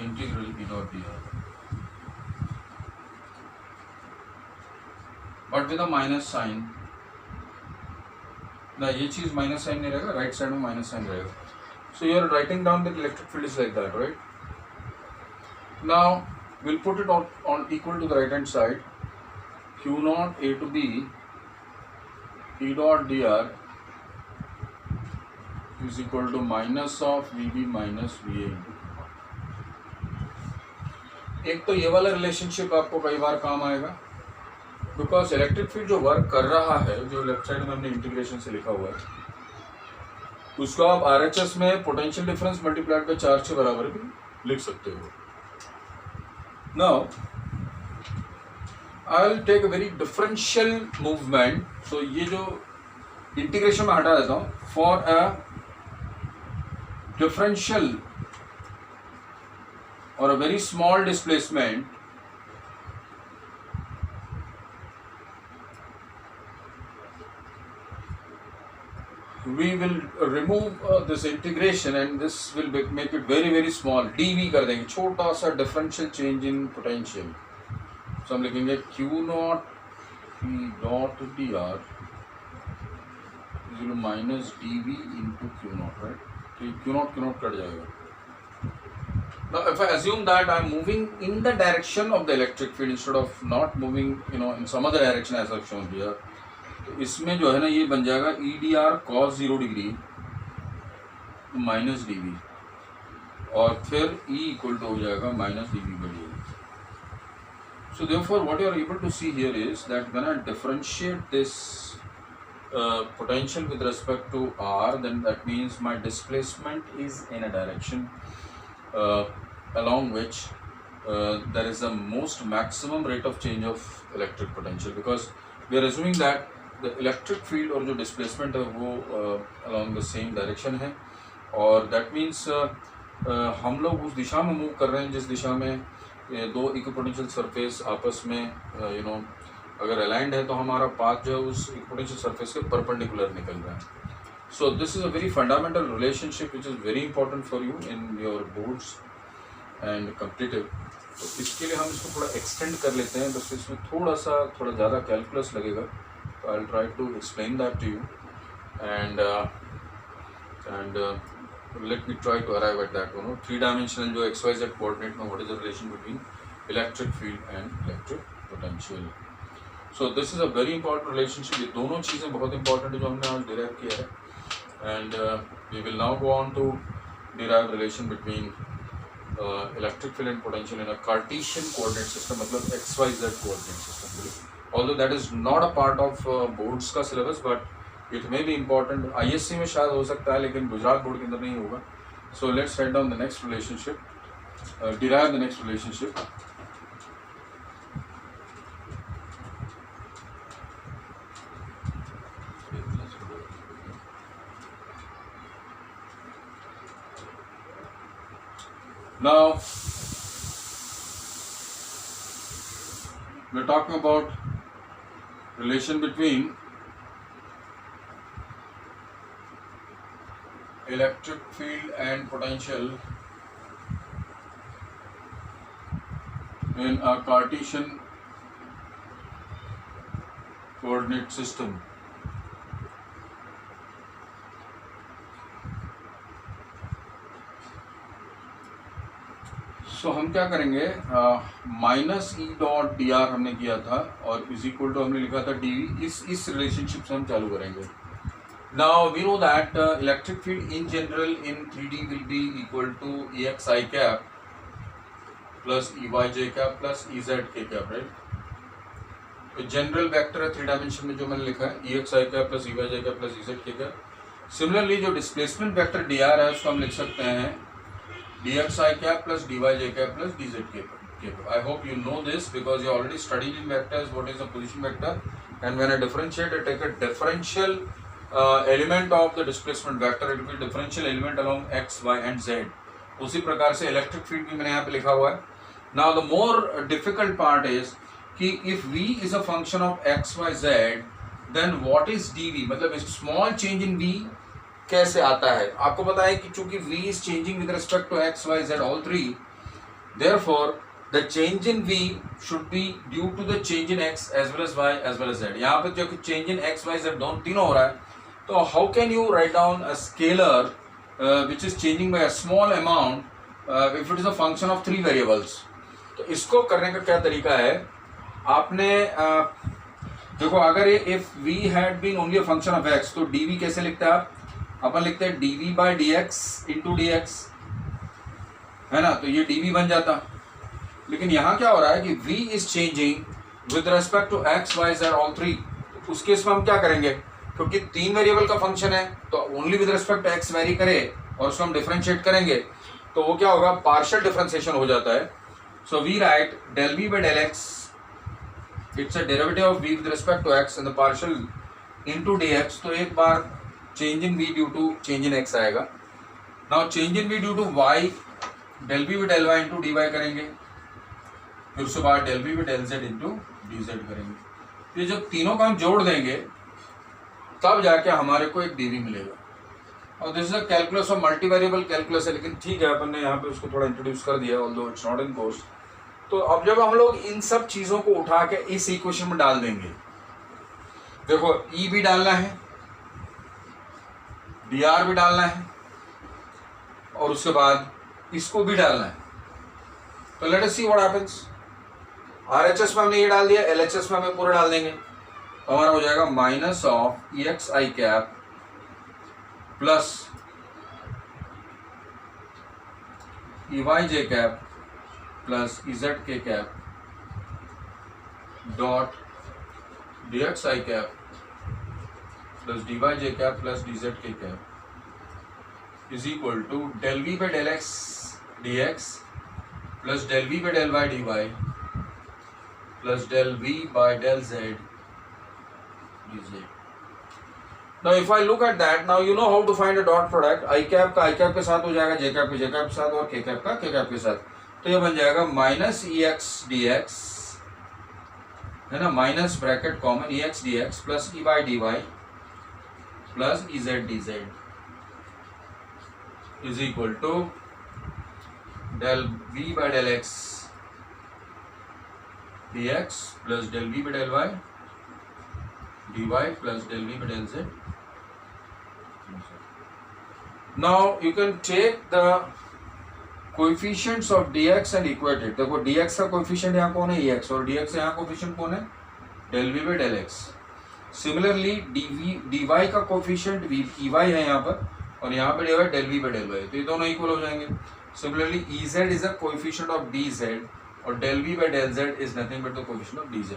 Integral E dot D R, but with a minus sign. ना ये चीज minus sign नहीं रहेगा, राइट साइड में माइनस साइन रहेगा। So you are writing down that electric field is like that, right? Now we'll put it on equal to the right hand side. Q naught A to B E dot dr is equal to minus of VB minus VA into Q naught. एक तो ये वाला relationship आपको कई बार काम आएगा, because electric field जो work कर रहा है, जो लेफ्ट साइड में हमने इंटीग्रेशन से लिखा हुआ है, उसको आप RHS में potential difference multiplied by charge के बराबर भी लिख सकते हो। Now, I will take a very differential movement. So ये जो इंटीग्रेशन में हटा देता हूँ, for a differential or a very small displacement, we will remove this integration and this will make it very very small, dv कर देंगे, छोटा सा differential change in potential. So हम लिखेंगे Q naught E dot dr is equal to minus dv into Q naught, right? तो Q naught cut जाएगा. Now if I assume that I am moving in the direction of the electric field instead of not moving, in some other direction as I've shown here, तो इसमें जो है ना ये बन जाएगा E D R cos 0 degree minus D V, और फिर ई इक्वल टू हो जाएगा minus D V by D. So therefore what you are able to see here is that when I differentiate this potential with respect to r, then that means my displacement is in a direction along which there is a most maximum rate of change of electric potential, because we are assuming that the electric field और जो displacement है वो along the same direction है, और that means हम लोग उस दिशा में move कर रहे हैं जिस दिशा में दो इक्विपोटेंशियल सरफेस आपस में अगर अलाइंड है तो हमारा पाथ जो है उस इक्विपोटेंशियल सरफेस के परपेंडिकुलर निकल रहा है। सो this is a very fundamental relationship which is very important for you in your boards and competitive. तो इसके लिए हम इसको थोड़ा एक्सटेंड कर लेते हैं, बस इसमें थोड़ा ज़्यादा कैलकुलस लगेगा, तो I will try to explain that to you and let me try to arrive at that, three dimensional जो XYZ कोऑर्डिनेट में what is the relation between electric field and electric potential. So this is a very important relationship. ये दोनों चीज़ें बहुत important है जो हमने आज डिराइव किया है, and we will now go on to derive relation between electric field and potential in a cartesian coordinate system, मतलब XYZ coordinate system. Although that is not a part of boards का syllabus, but it may be important. ISC में शायद हो सकता है, लेकिन Gujarat board के अंदर नहीं होगा। So let's write down the next relationship, derive the next relationship. Now we're talking about relation between electric field and potential in a Cartesian coordinate system. सो हम क्या करेंगे, minus E dot D are हमने किया था और is equal to हमने लिखा था डी वी। इस रिलेशनशिप से हम चालू करेंगे। Now we know that electric field in general in 3D will be equal to EXI cap plus EYJ cap plus EZ K cap, right? General vector है three dimension में जो मैंने लिखा है, EXI cap plus EYJ cap plus EZ K cap. Similarly जो displacement vector DR है उसको हम लिख सकते हैं DXI cap plus DYJ cap plus DZ cap. I hope you know this because you already studied in vectors what is the position vector, and when I differentiate, I take a differential element of the displacement vector. It will be differential element along x, y and z. उसी प्रकार से electric field भी मैंने यहाँ पे लिखा हुआ है। Now the more difficult part is कि if V is a function of x, y, z, then what is dV? मतलब small change in V कैसे आता है? आपको पता है कि चूंकि V is changing with respect to x, y, z all three, Therefore, the change in V should be due to the change in X as well as Y as well as Z. यहाँ पे जो change in X, Y, Z दोनों तीनों हो रहा है, तो how can you write down a scalar which is changing by a small amount if it is a function of 3 variables? तो इसको करने का क्या तरीका है, आपने देखो अगर ये if V had been only a function of X तो dV कैसे लिखते हैं आप, अपन लिखते हैं dV by dx into dx, है ना, तो ये dV बन जाता। लेकिन यहाँ क्या हो रहा है कि V is changing with respect to x, y, z all 3, तो उस केस में हम क्या करेंगे, क्योंकि 3 वेरिएबल का फंक्शन है तो only with respect to x vary करे और उसको हम डिफरेंशिएट करेंगे, तो वो क्या होगा, पार्शियल डिफरेंशिएशन हो जाता है। So we write del v by del x, it's a derivative of v with respect to x and the partial into dx, तो एक बार change in v due to change in x आएगा। Now change in v due to y, del v by del y into dy करेंगे, फिर उसके बाद del v by del z into dz करेंगे। ये जब तीनों का हम जोड़ देंगे तब जाके हमारे को एक dv मिलेगा। और this is a calculus of multi variable calculus है, लेकिन ठीक है अपन ने यहाँ पे उसको थोड़ा इंट्रोड्यूस कर दिया, although it's not in course. तो अब जब हम लोग इन सब चीज़ों को उठा के इस इक्वेशन में डाल देंगे, देखो ई भी डालना है, dr भी डालना है, और उसके बाद इसको भी डालना है। तो let us see what happens. RHS में हमने ये डाल दिया, LHS में हमें पूरा डाल देंगे, तो हमारा हो जाएगा minus of EXI cap plus EYJ cap plus EZK cap dot DXI cap plus DYJ cap plus DZK cap is equal to del V by del X dx plus del V by del Y dy plus del V by del Z dz. Now if I look at that, now you know how to find a dot product. I cap का I cap के साथ हो जाएगा, J cap के J cap के साथ, और K cap का K cap के साथ, तो ये बन जाएगा माइनस EX dx, है ना, minus bracket common EX dx plus EY dy plus EZ dz is equal to del V by del X dx plus del V by del Y dy plus del V by del Z. Now you can take the coefficients of dx and equate it. देखो dx का coefficient यहाँ कौन है, ex, और dx यहाँ coefficient कौन है, del V by del X. Similarly dy का कोएफिशिएंट ey है यहाँ पर, और यहाँ पे दिया del V by del Y, तो ये दोनों इक्वल हो जाएंगे। Similarly, Ez is a coefficient of dz, or del V by del Z is nothing but the coefficient of dz.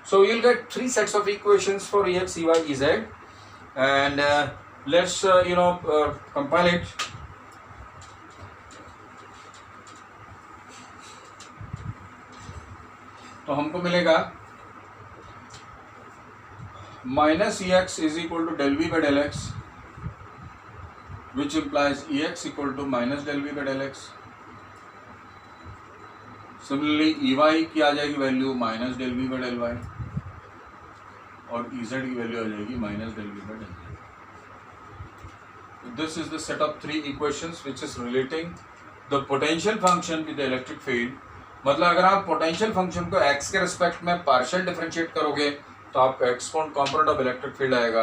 So you'll get 3 sets of equations for Ex, Ey, Ez, and let's compile it. तो हमको मिलेगा minus Ex is equal to del V by del X, which implies Ex equal to minus del V by del X. Similarly, Ey की आ जाएगी value minus del V by del Y, और Ez की value आ जाएगी minus del V by del Z. This is the set of 3 equations which is relating the potential function with the electric field. मतलब अगर आप potential function को x के respect में partial differentiate करोगे तो आपका एक्सपोनेंट ऑफ इलेक्ट्रिक फील्ड आएगा।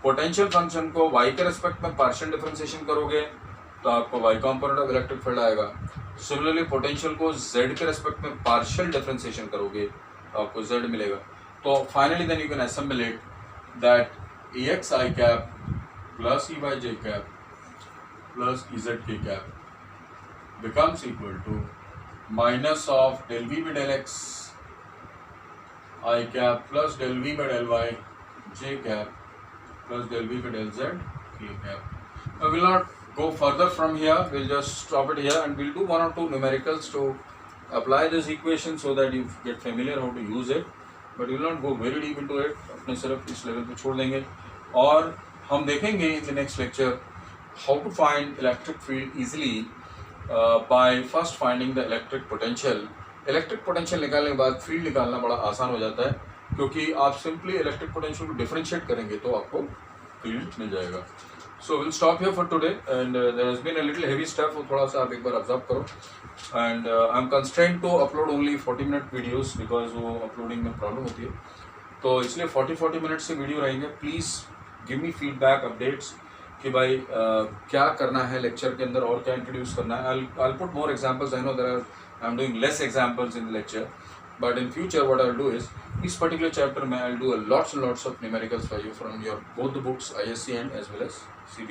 पोटेंशियल फंक्शन को y के रिस्पेक्ट में पार्शियल डिफरेंशिएशन करोगे तो आपको y component of electric field आएगा। सिमिलरली पोटेंशियल को z के रिस्पेक्ट में पार्शियल डिफरेंशिएशन करोगे तो आपको z मिलेगा। तो finally then you can assemble it that EXI cap plus EYJ cap plus EZK cap becomes equal to minus of del V by del X I cap plus del V by del Y J cap plus del V by del Z K cap. I will not go further from here, we'll just stop it here and we'll do 1 or 2 numericals to apply this equation so that you get familiar how to use it, but we will not go very deep into it. अपने सिर्फ इस level पे छोड़ देंगे और हम देखेंगे in the next lecture how to find electric field easily by first finding the electric potential. Electric potential निकालने के बाद फील्ड निकालना बड़ा आसान हो जाता है क्योंकि आप सिंपली इलेक्ट्रिक पोटेंशियल को डिफरेंशिएट करेंगे तो आपको फील्ड मिल जाएगा। So we'll stop here for today, and there has been a little heavy stuff, वो थोड़ा सा आप एक बार ऑब्जर्व करो. And I'm constrained to upload only 40-minute videos because वो अपलोडिंग में प्रॉब्लम होती है. तो इसलिए 40 मिनट से वीडियो रहेंगे. Please give me feedback, updates कि भाई क्या करना है लेक्चर के अंदर और क्या इंट्रोड्यूस करना है. I'll put more examples. I know I'm doing less examples in the lecture, but in future what I'll do is इस particular chapter में I'll do lots and lots of numericals for you from your both the books ISC and as well as CBSE.